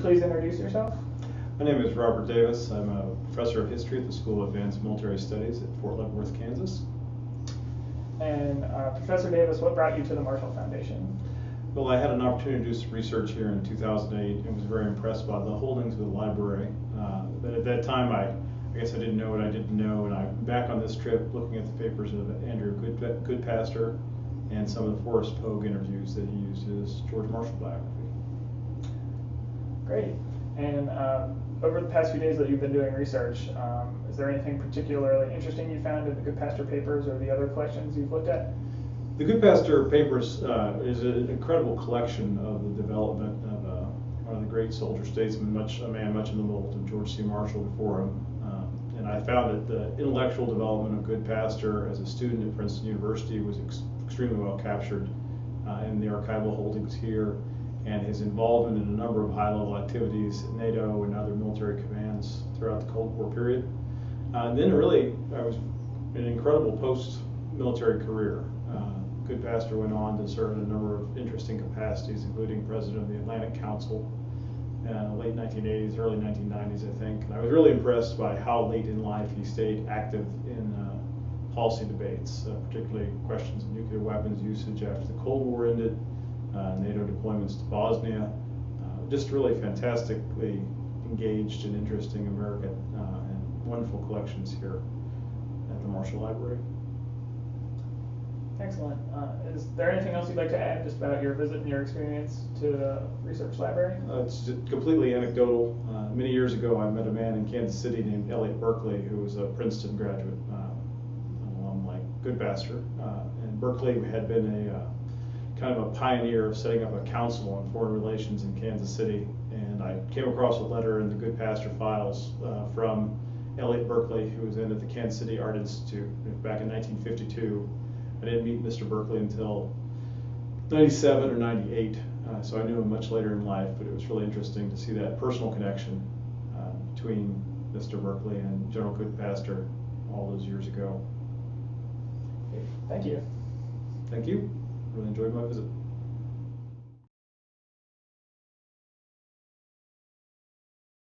please introduce yourself? My name is Robert Davis. I'm a professor of history at the School of Advanced Military Studies at Fort Leavenworth, Kansas. And Professor Davis, what brought you to the Marshall Foundation? Well, I had an opportunity to do some research here in 2008 and was very impressed by the holdings of the library. But at that time, I guess I didn't know what I didn't know, and I'm back on this trip looking at the papers of Andrew Goodpaster and some of the Forrest Pogue interviews that he used his George Marshall biography. Great. And over the past few days that you've been doing research, is there anything particularly interesting you found in the Goodpaster papers or the other collections you've looked at? The Goodpaster papers is an incredible collection of the development of one of the great soldier statesmen, a man much in the mold of George C. Marshall before him. And I found that the intellectual development of Goodpaster as a student at Princeton University was extremely well captured in the archival holdings here, and his involvement in a number of high-level activities at NATO and other military commands throughout the Cold War period. Then really, I was an incredible post-military career. Goodpaster went on to serve in a number of interesting capacities, including president of the Atlantic Council in the late 1980s, early 1990s, I think. And I was really impressed by how late in life he stayed active in policy debates, particularly questions of nuclear weapons usage after the Cold War ended, NATO deployments to Bosnia. Just really fantastically engaged and interesting American and wonderful collections here at the Marshall Library. Excellent. Is there anything else you'd like to add just about your visit and your experience to the research library? It's just completely anecdotal. Many years ago, I met a man in Kansas City named Elliot Berkeley, who was a Princeton graduate, an alum like Goodpaster. And Berkeley had been a kind of a pioneer of setting up a council on foreign relations in Kansas City. And I came across a letter in the Goodpaster files from Elliot Berkeley, who was then at the Kansas City Art Institute back in 1952. I didn't meet Mr. Berkeley until 97 or 98, so I knew him much later in life, but it was really interesting to see that personal connection between Mr. Berkeley and General Goodpaster all those years ago. Thank you. Thank you. Really enjoyed my visit.